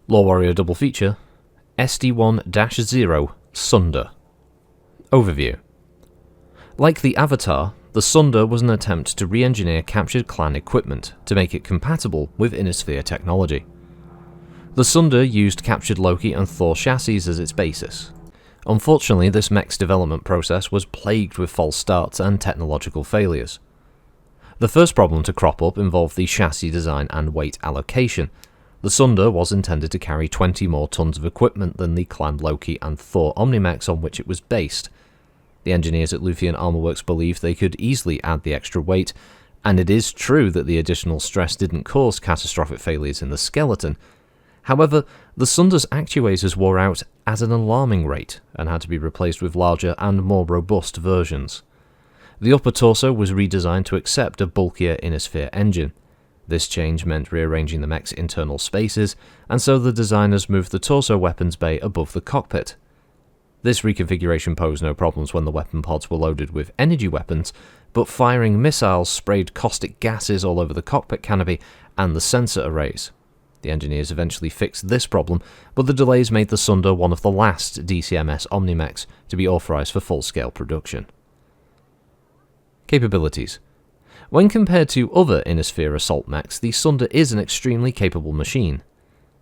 LoreWarrior double feature, SD1-0 Sunder. Overview. Like the Avatar, the Sunder was an attempt to re-engineer captured clan equipment to make it compatible with Innisphere technology. The Sunder used captured Loki and Thor chassis as its basis. Unfortunately, this mech's development process was plagued with false starts and technological failures. The first problem to crop up involved the chassis design and weight allocation. The Sunder was intended to carry 20 more tons of equipment than the clan Loki and Thor Omnimechs on which it was based. The engineers at Luthian Armorworks believed they could easily add the extra weight, and it is true that the additional stress didn't cause catastrophic failures in the skeleton. However, the Sunder's actuators wore out at an alarming rate and had to be replaced with larger and more robust versions. The upper torso was redesigned to accept a bulkier Innisphere engine. This change meant rearranging the mech's internal spaces, and so the designers moved the torso weapons bay above the cockpit. This reconfiguration posed no problems when the weapon pods were loaded with energy weapons, but firing missiles sprayed caustic gases all over the cockpit canopy and the sensor arrays. The engineers eventually fixed this problem, but the delays made the Sunder one of the last DCMS Omnimechs to be authorized for full-scale production. Capabilities. When compared to other Innisphere assault mechs, the Sunder is an extremely capable machine.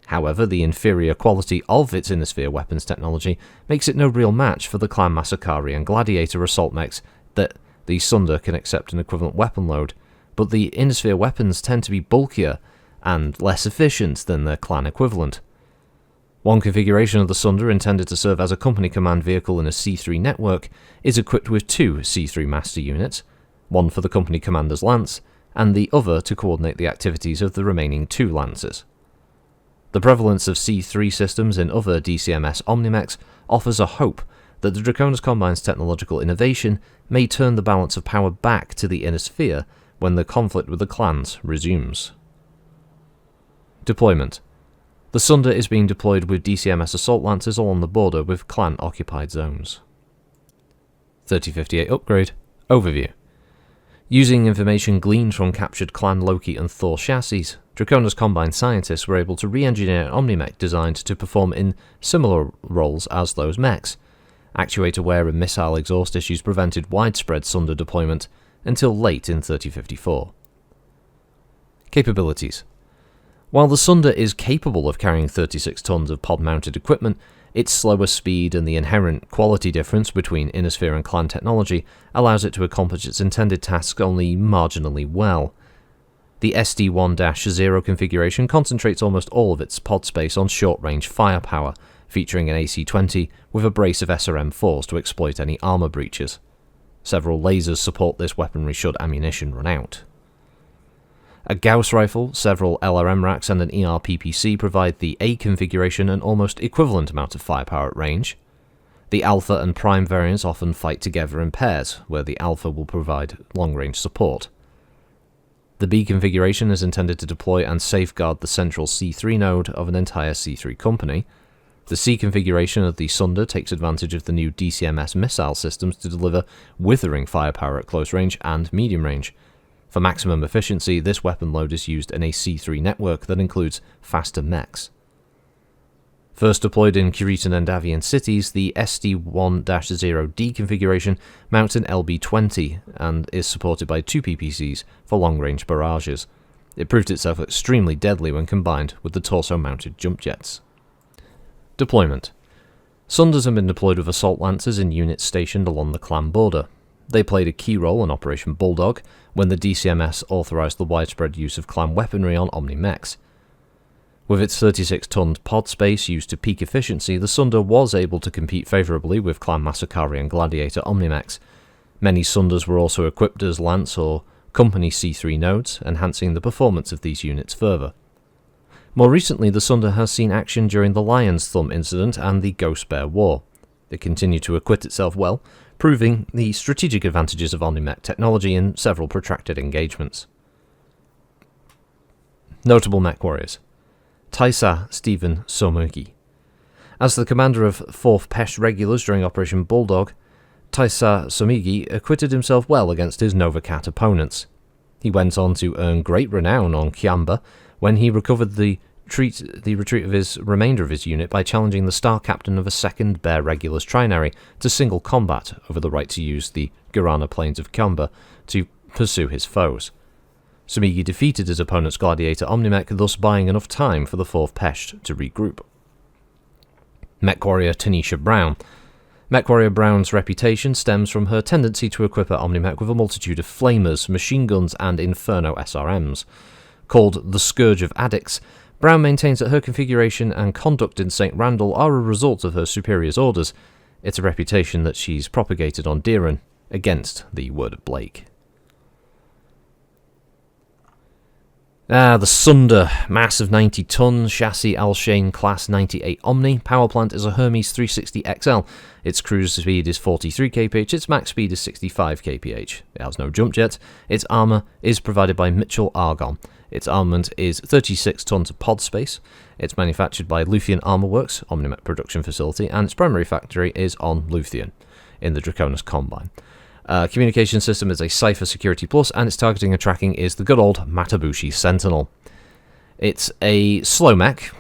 However, the inferior quality of its Innisphere weapons technology makes it no real match for the Clan Masakari and Gladiator assault mechs that the Sunder can accept an equivalent weapon load, but the Innisphere weapons tend to be bulkier and less efficient than their clan equivalent. One configuration of the Sunder, intended to serve as a company command vehicle in a C3 network, is equipped with two C3 master units, one for the company commander's lance, and the other to coordinate the activities of the remaining two lances. The prevalence of C3 systems in other DCMS Omnimechs offers a hope that the Draconis Combine's technological innovation may turn the balance of power back to the Innisphere when the conflict with the clans resumes. Deployment. The Sunder is being deployed with DCMS assault lancers along the border with clan-occupied zones. 3058 Upgrade. Overview. Using information gleaned from captured clan Loki and Thor chassis, Draconis Combine scientists were able to re-engineer an Omnimech designed to perform in similar roles as those mechs. Actuator wear and missile exhaust issues prevented widespread Sunder deployment until late in 3054. Capabilities. While the Sunder is capable of carrying 36 tons of pod-mounted equipment, its slower speed and the inherent quality difference between Innisphere and clan technology allows it to accomplish its intended tasks only marginally well. The SD1-0 configuration concentrates almost all of its pod space on short-range firepower, featuring an AC-20 with a brace of SRM-4s to exploit any armor breaches. Several lasers support this weaponry should ammunition run out. A Gauss rifle, several LRM racks and an ERPPC provide the A configuration an almost equivalent amount of firepower at range. The Alpha and Prime variants often fight together in pairs, where the Alpha will provide long-range support. The B configuration is intended to deploy and safeguard the central C3 node of an entire C3 company. The C configuration of the Sunder takes advantage of the new DCMS missile systems to deliver withering firepower at close range and medium range. For maximum efficiency, this weapon load is used in a C3 network that includes faster mechs. First deployed in Curitan and Davian cities, the SD1-0D configuration mounts an LB-20 and is supported by two PPCs for long-range barrages. It proved itself extremely deadly when combined with the torso-mounted jump jets. Deployment. Sunders have been deployed with assault lancers in units stationed along the clan border. They played a key role in Operation Bulldog, when the DCMS authorized the widespread use of clan weaponry on Omnimechs. With its 36-ton pod space used to peak efficiency, the Sunder was able to compete favorably with clan Masakari and Gladiator Omnimechs. Many Sunders were also equipped as Lance or Company C3 nodes, enhancing the performance of these units further. More recently, the Sunder has seen action during the Lion's Thumb incident and the Ghost Bear War. It continued to acquit itself well, proving the strategic advantages of Omnimech technology in several protracted engagements. Notable mech warriors. Taisa Stephen Somugi. As the commander of 4th Pesh regulars during Operation Bulldog, Taisa Somugi acquitted himself well against his Novacat opponents. He went on to earn great renown on Kiamba when he recovered the the retreat of his remainder of his unit by challenging the star captain of a 2nd Bear Regulars Trinary to single combat over the right to use the Gurana Plains of Kamba to pursue his foes. Sumigi defeated his opponent's Gladiator Omnimech, thus buying enough time for the 4th Pesht to regroup. MechWarrior Tanisha Brown. MechWarrior Brown's reputation stems from her tendency to equip her Omnimech with a multitude of flamers, machine guns, and Inferno SRMs. Called the Scourge of Addicts, Brown maintains that her configuration and conduct in St. Randall are a result of her superior's orders. It's a reputation that she's propagated on Deeren, against the word of Blake. The Sunder, mass of 90 tons, chassis Alshane Class 98 Omni, power plant is a Hermes 360 XL, its cruise speed is 43 kph, its max speed is 65 kph, it has no jump jet, its armour is provided by Mitchell Argon, its armament is 36 tons of pod space, it's manufactured by Luthien Armour Works, Omnimech production facility, and its primary factory is on Luthien, in the Draconis Combine. Communication system is a Cypher Security Plus, and its targeting and tracking is the good old Matabushi Sentinel. It's a slow mech,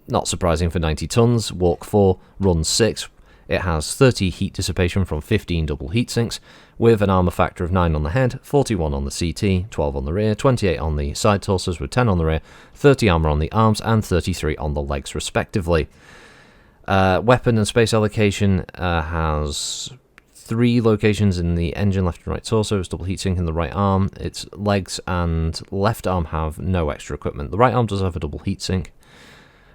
not surprising for 90 tons, walk 4, run 6. It has 30 heat dissipation from 15 double heat sinks, with an armor factor of 9 on the head, 41 on the CT, 12 on the rear, 28 on the side torsos with 10 on the rear, 30 armor on the arms, and 33 on the legs respectively. Weapon and space allocation has 3 locations in the engine, left and right torso. It's double heatsink in the right arm. Its legs and left arm have no extra equipment. The right arm does have a double heatsink.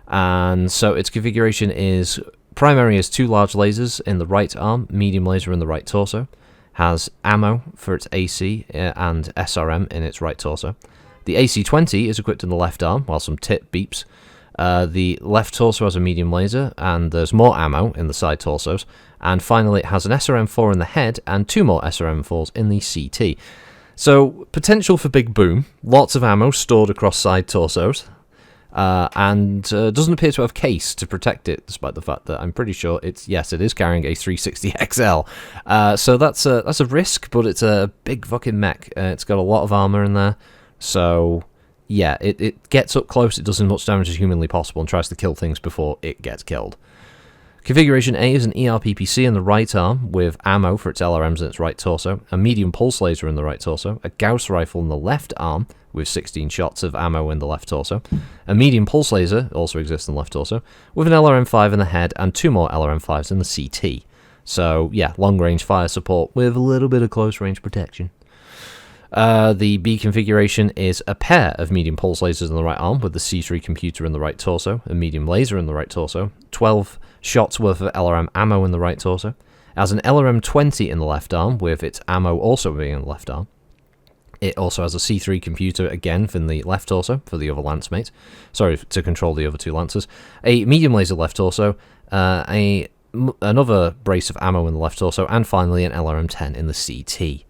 And so its configuration is primary is 2 large lasers in the right arm, medium laser in the right torso. Has ammo for its AC and SRM in its right torso. The AC-20 is equipped in the left arm, while some tip beeps. The left torso has a medium laser, and there's more ammo in the side torsos. And finally, it has an SRM-4 in the head, and 2 more SRM-4s in the CT. So, potential for big boom, lots of ammo stored across side torsos, and doesn't appear to have case to protect it, despite the fact that I'm pretty sure it is carrying a 360 XL. So that's a risk, but it's a big fucking mech. It's got a lot of armor in there, so yeah, it gets up close, it does as much damage as humanly possible, and tries to kill things before it gets killed. Configuration A is an ERPPC in the right arm, with ammo for its LRMs in its right torso, a medium pulse laser in the right torso, a Gauss rifle in the left arm, with 16 shots of ammo in the left torso, a medium pulse laser also exists in the left torso, with an LRM-5 in the head, and 2 more LRM-5s in the CT. So, yeah, long-range fire support with a little bit of close-range protection. The B configuration is a pair of medium pulse lasers in the right arm, with the C3 computer in the right torso, a medium laser in the right torso, 12 shots worth of LRM ammo in the right torso, has an LRM-20 in the left arm, with its ammo also being in the left arm. It also has a C3 computer, again, in the left torso, for the other lance mate. Sorry, to control the other 2 lancers. A medium laser left torso, another brace of ammo in the left torso, and finally an LRM-10 in the CT.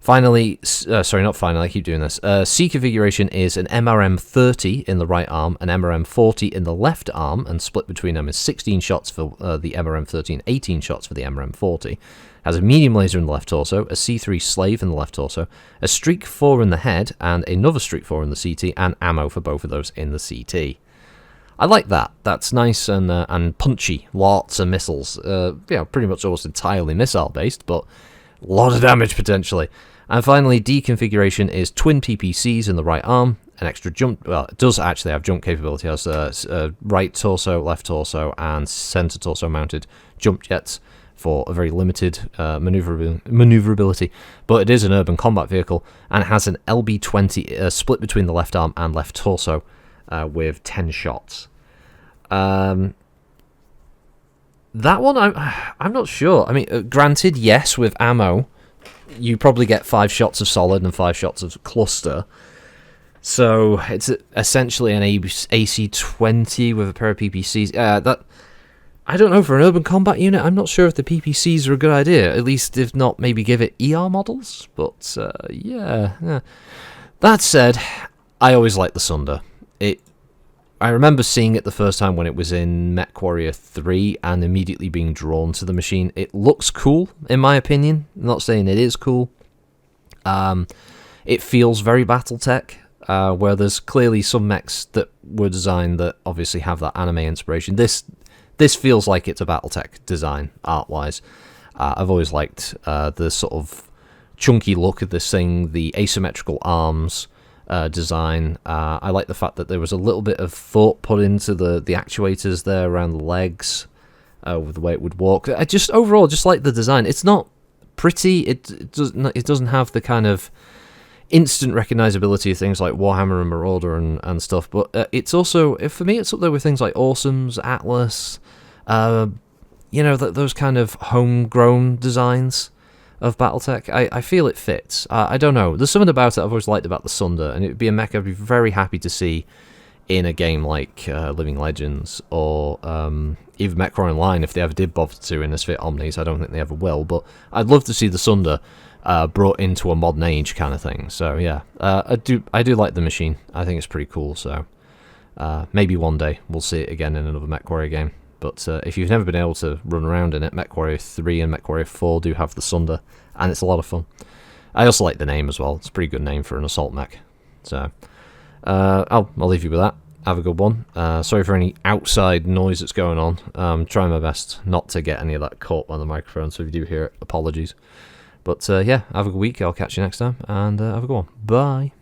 Finally, I keep doing this. C configuration is an MRM-30 in the right arm, an MRM-40 in the left arm, and split between them is 16 shots for the MRM-30 and 18 shots for the MRM-40. Has a medium laser in the left torso, a C3 slave in the left torso, a Streak 4 in the head, and another Streak 4 in the CT, and ammo for both of those in the CT. I like that. That's nice and punchy. Lots of missiles. Pretty much almost entirely missile-based, but a lot of damage potentially. And finally, D configuration is twin PPCs in the right arm, an extra jump, well, it does actually have jump capability, it has right torso, left torso, and center torso mounted jump jets for a very limited maneuverability, but it is an urban combat vehicle, and it has an LB-20 split between the left arm and left torso with 10 shots. That one, I'm not sure. I mean, granted, yes, with ammo, you probably get 5 shots of solid and 5 shots of cluster. So it's essentially an AC-20 with a pair of PPCs. That I don't know, for an urban combat unit, I'm not sure if the PPCs are a good idea. At least, if not, maybe give it ER models. But, yeah. That said, I always liked the Sunder. I remember seeing it the first time when it was in MechWarrior 3 and immediately being drawn to the machine. It looks cool, in my opinion. I'm not saying it is cool. It feels very Battletech. where there's clearly some mechs that were designed that obviously have that anime inspiration. This feels like it's a BattleTech design, art-wise. I've always liked the sort of chunky look of this thing, the asymmetrical arms design. I like the fact that there was a little bit of thought put into the actuators there around the legs, with the way it would walk. I just overall just like the design. It's not pretty. It doesn't have the kind of instant recognizability of things like Warhammer and Marauder and stuff, but it's also, for me, it's up there with things like Awesomes, Atlas, those kind of homegrown designs of BattleTech. I feel it fits. I don't know. There's something about it I've always liked about the Sunder, and it would be a mech I'd be very happy to see in a game like Living Legends, or even MechWarrior Online if they ever did bother to in this fit Omnis. I don't think they ever will, but I'd love to see the Sunder brought into a modern age kind of thing. So yeah, I do like the machine. I think it's pretty cool. So maybe one day we'll see it again in another MechWarrior game. But if you've never been able to run around in it, MechWarrior 3 and MechWarrior 4 do have the Sunder, and it's a lot of fun. I also like the name as well. It's a pretty good name for an assault mech. So I'll leave you with that. Have a good one. Sorry for any outside noise that's going on. I'm trying my best not to get any of that caught on the microphone, so if you do hear it, apologies. But yeah, have a good week. I'll catch you next time, and have a good one. Bye.